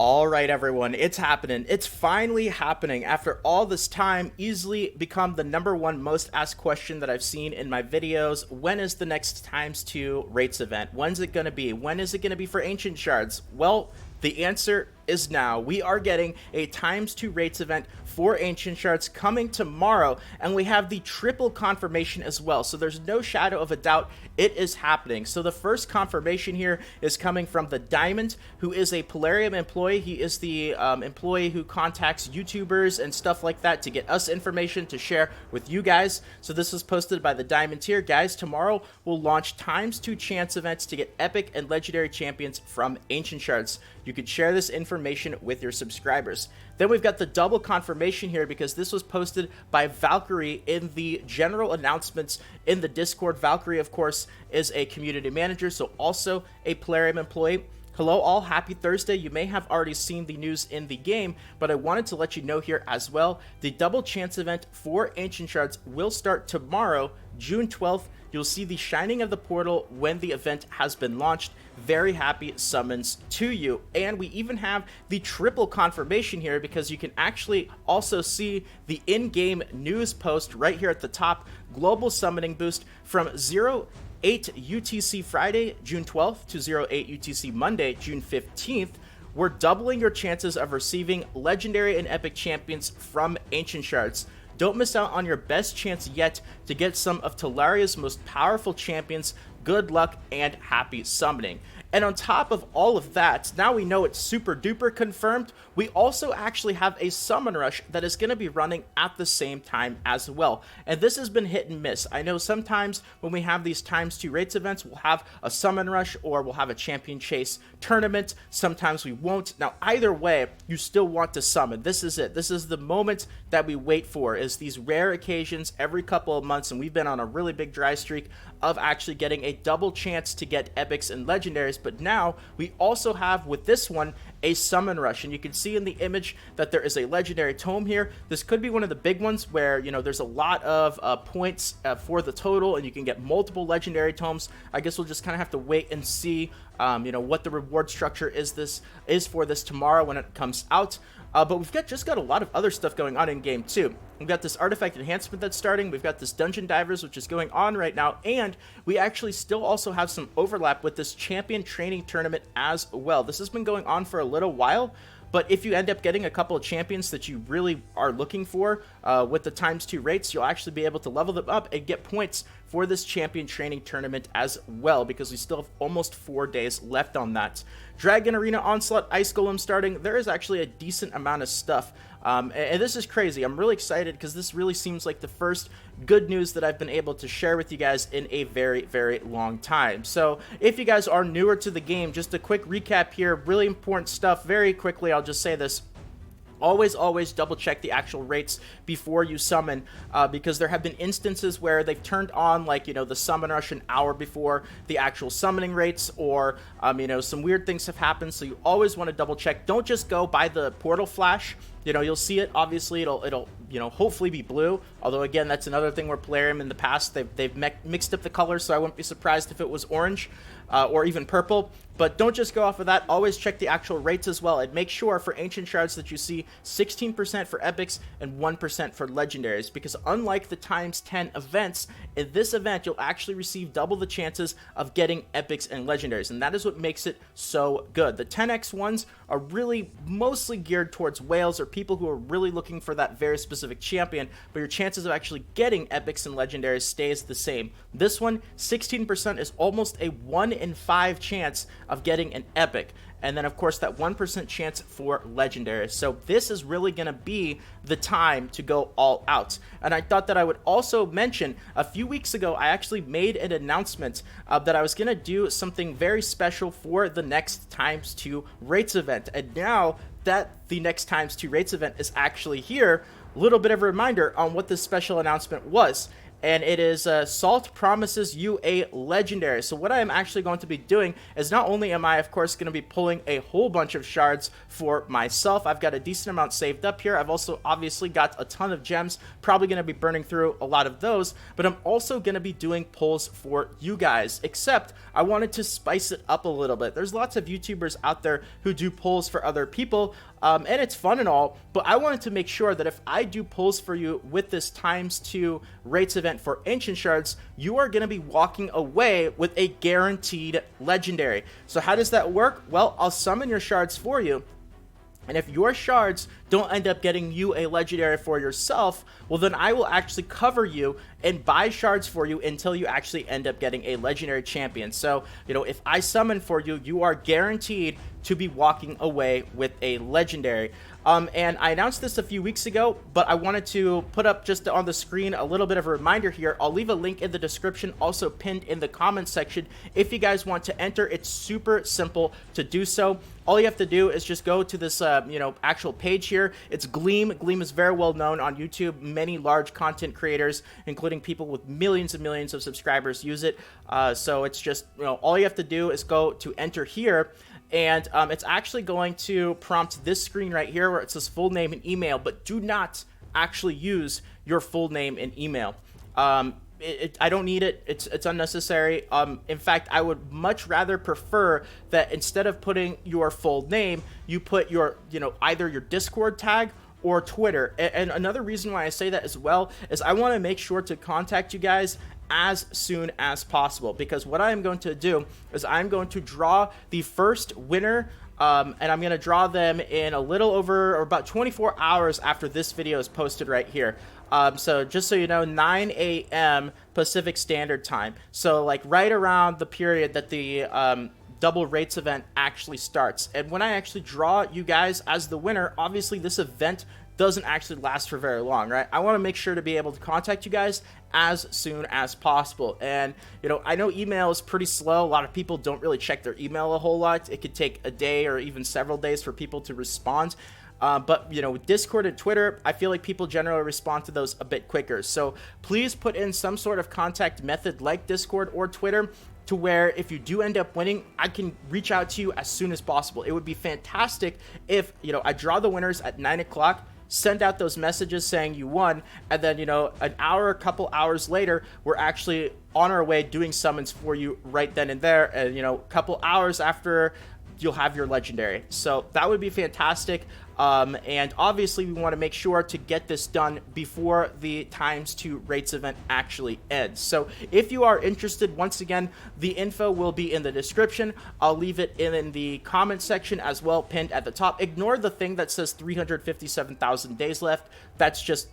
All right, everyone, it's happening. It's finally happening. After all this time, easily become the #1 most asked question that I've seen in my videos. When is the next times 2 rates event? When's it going to be? When is it going to be for Ancient Shards? Well, the answer is now. We are getting a ×2 rates event for Ancient Shards coming tomorrow, and we have the triple confirmation as well. So there's no shadow of a doubt it is happening. So the first confirmation here is coming from the Diamond, who is a Polarium employee. He is the employee who contacts YouTubers and stuff like that to get us information to share with you guys. So this was posted by the Diamond here. Guys, tomorrow we'll launch ×2 chance events to get epic and legendary champions from Ancient Shards. You can share this information with your subscribers. Then we've got the double confirmation here because this was posted by Valkyrie in the general announcements in the Discord. Valkyrie, of course, is a community manager, so also a Polarium employee. Hello all, happy Thursday. You may have already seen the news in the game, but I wanted to let you know here as well. The double chance event for Ancient Shards will start tomorrow, June 12th. You'll see the shining of the portal when the event has been launched. Very happy summons to you. And we even have the triple confirmation here because you can actually also see the in-game news post right here at the top. Global summoning boost from 08 UTC Friday, June 12th to 08 UTC Monday, June 15th. We're doubling your chances of receiving legendary and epic champions from Ancient Shards. Don't miss out on your best chance yet to get some of Tellaria's most powerful champions. Good luck and happy summoning. And on top of all of that, now we know it's super duper confirmed, we also actually have a summon rush that is going to be running at the same time as well. And this has been hit and miss. I know sometimes when we have these ×2 rates events, we'll have a summon rush or we'll have a champion chase tournament. Sometimes we won't. Now, either way, you still want to summon. This is it. This is the moment that we wait for, is these rare occasions every couple of months. And we've been on a really big dry streak of actually getting a double chance to get epics and legendaries. But now we also have, with this one, a summon rush, and you can see in the image that there is a legendary tome here. This could be one of the big ones where, you know, there's a lot of points for the total and you can get multiple legendary tomes. I guess we'll just kind of have to wait and see you know, what the reward structure is for this tomorrow when it comes out. But we've just got a lot of other stuff going on in game too. We've got this artifact enhancement that's starting. We've got this dungeon divers, which is going on right now. And we actually still also have some overlap with this champion training tournament as well. This has been going on for a little while. But if you end up getting a couple of champions that you really are looking for with the ×2 rates, you'll actually be able to level them up and get points for this champion training tournament as well, because we still have almost 4 days left on that. Dragon Arena Onslaught, Ice Golem starting. There is actually a decent amount of stuff. And this is crazy. I'm really excited because this really seems like the first good news that I've been able to share with you guys in a very, very long time. So if you guys are newer to the game, just a quick recap here. Really important stuff. Very quickly, I'll just say this. Always double check the actual rates before you summon, because there have been instances where they've turned on, like, you know, the summon rush an hour before the actual summoning rates, or you know, some weird things have happened. So you always want to double check. Don't just go by the portal flash. You know, you'll see it. Obviously, it'll you know, hopefully be blue. Although again, that's another thing where Polarium in the past they've mixed up the colors, so I wouldn't be surprised if it was orange or even purple. But don't just go off of that. Always check the actual rates as well, and make sure for Ancient Shards that you see 16% for epics and 1% for legendaries, because unlike the ×10 events, in this event you'll actually receive double the chances of getting epics and legendaries, and that is what makes it so good. The 10x ones are really mostly geared towards whales or people who are really looking for that very specific champion, but your chances of actually getting epics and legendaries stays the same. This one, 16% is almost a 1 in 5 chance of getting an epic, and then of course that 1% chance for legendaries. So this is really going to be the time to go all out. And I thought that I would also mention, a few weeks ago I actually made an announcement that I was going to do something very special for the next ×2 rates event, and now that the next ×2 rates event is actually here, a little bit of a reminder on what this special announcement was. and it is Salt promises you a legendary. So what I am actually going to be doing is not only am I, of course, going to be pulling a whole bunch of shards for myself. I've got a decent amount saved up here. I've also obviously got a ton of gems, probably going to be burning through a lot of those, but I'm also going to be doing pulls for you guys, except I wanted to spice it up a little bit. There's lots of YouTubers out there who do pulls for other people, and it's fun and all, but I wanted to make sure that if I do pulls for you with this ×2 rates event for Ancient Shards, you are going to be walking away with a guaranteed legendary. So how does that work? Well, I'll summon your shards for you, and if your shards don't end up getting you a legendary for yourself, well then I will actually cover you and buy shards for you until you actually end up getting a legendary champion. So, you know, if I summon for you, you are guaranteed to be walking away with a legendary. And I announced this a few weeks ago, but I wanted to put up just on the screen a little bit of a reminder here. I'll leave a link in the description, also pinned in the comments section. If you guys want to enter, it's super simple to do so. All you have to do is just go to this, actual page here. It's Gleam. Gleam is very well known on YouTube. Many large content creators, including people with millions and millions of subscribers, use it. So it's just, all you have to do is go to enter here. And it's actually going to prompt this screen right here where it says full name and email, but do not actually use your full name and email. I don't need it. It's unnecessary. In fact, I would much rather prefer that instead of putting your full name, you put your, either your Discord tag or Twitter. And another reason why I say that as well is I want to make sure to contact you guys as soon as possible, because what I am going to do is I'm going to draw the first winner, and I'm going to draw them in a little over or about 24 hours after this video is posted right here. So just so you know, 9 a.m. Pacific Standard Time. So like right around the period that the double rates event actually starts. And when I actually draw you guys as the winner, obviously this event doesn't actually last for very long, right? I want to make sure to be able to contact you guys as soon as possible. And, I know email is pretty slow. A lot of people don't really check their email a whole lot. It could take a day or even several days for people to respond. But, with Discord and Twitter, I feel like people generally respond to those a bit quicker. So please put in some sort of contact method like Discord or Twitter to where if you do end up winning, I can reach out to you as soon as possible. It would be fantastic if, I draw the winners at 9 o'clock, send out those messages saying you won, and then, an hour, a couple hours later, we're actually on our way doing summons for you right then and there, and, a couple hours after, you'll have your legendary. So that would be fantastic. And obviously we want to make sure to get this done before the ×2 rates event actually ends. So if you are interested, once again, the info will be in the description. I'll leave it in the comment section as well, pinned at the top. Ignore the thing that says 357,000 days left. That's just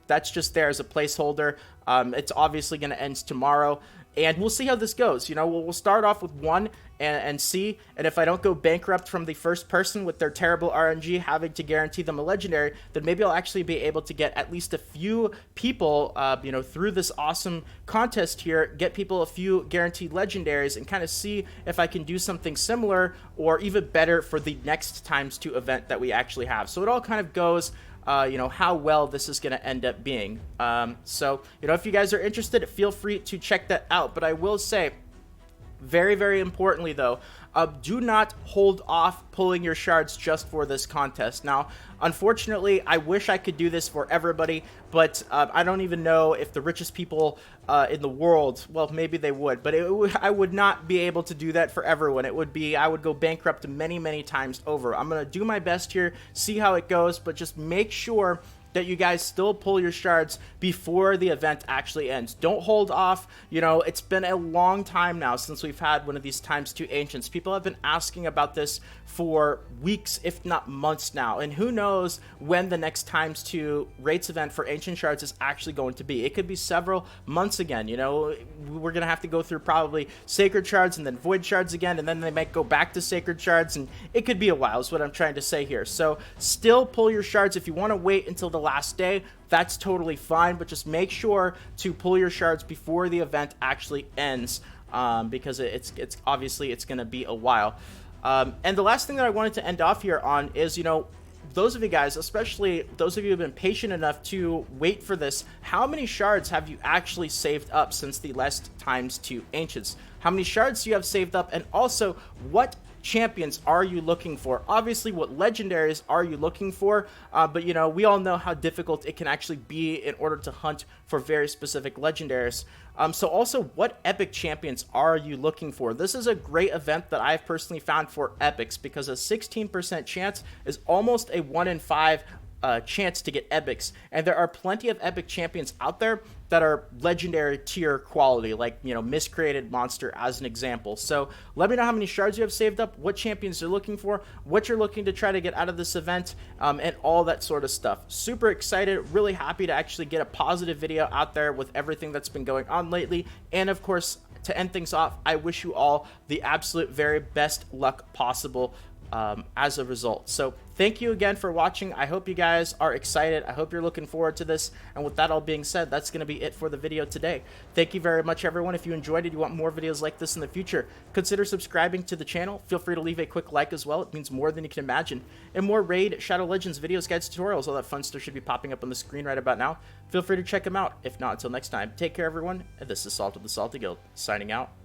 that's just there as a placeholder. It's obviously going to end tomorrow, and we'll see how this goes. We'll start off with 1 and see, and if I don't go bankrupt from the first person with their terrible RNG having to guarantee them a legendary, then maybe I'll actually be able to get at least a few people, through this awesome contest here, get people a few guaranteed legendaries and kind of see if I can do something similar or even better for the next ×2 event that we actually have. So it all kind of goes how well this is going to end up being. So, if you guys are interested, feel free to check that out. But I will say, very, very importantly though, do not hold off pulling your shards just for this contest. Now, unfortunately, I wish I could do this for everybody, but I don't even know if the richest people in the world, well, maybe they would, but I would not be able to do that for everyone. I would go bankrupt many, many times over. I'm going to do my best here, see how it goes, but just make sure that you guys still pull your shards before the event actually ends. Don't hold off. It's been a long time now since we've had one of these ×2 Ancients. People have been asking about this for weeks, if not months now, and who knows when the next ×2 rates event for Ancient Shards is actually going to be. It could be several months again. We're gonna have to go through probably Sacred Shards and then Void Shards again, and then they might go back to Sacred Shards, and it could be a while is what I'm trying to say here. So still pull your shards. If you want to wait until the last day, that's totally fine, but just make sure to pull your shards before the event actually ends, because it's obviously it's going to be a while. And the last thing that I wanted to end off here on is, those of you guys, especially those of you who have been patient enough to wait for this, how many shards have you actually saved up since the last times to Ancients? How many shards do you have saved up? And also, what champions are you looking for? Obviously, what legendaries are you looking for? But you know, we all know how difficult it can actually be in order to hunt for very specific legendaries. So also, what epic champions are you looking for? This is a great event that I've personally found for epics, because a 16% chance is almost a 1 in 5 chance to get epics, and there are plenty of epic champions out there that are legendary tier quality, like, you know, Miscreated Monster as an example. So let me know how many shards you have saved up, what champions you're looking for, what you're looking to try to get out of this event, and all that sort of stuff. Super excited, really happy to actually get a positive video out there with everything that's been going on lately. And of course, to end things off, I wish you all the absolute very best luck possible as a result. So thank you again for watching. I hope you guys are excited. I hope you're looking forward to this. And with that all being said, that's going to be it for the video today. Thank you very much, everyone. If you enjoyed it, you want more videos like this in the future, consider subscribing to the channel. Feel free to leave a quick like as well. It means more than you can imagine. And more Raid, Shadow Legends videos, guides, tutorials, all that fun stuff should be popping up on the screen right about now. Feel free to check them out. If not, until next time, take care, everyone. And this is Salt of the Salty Guild, signing out.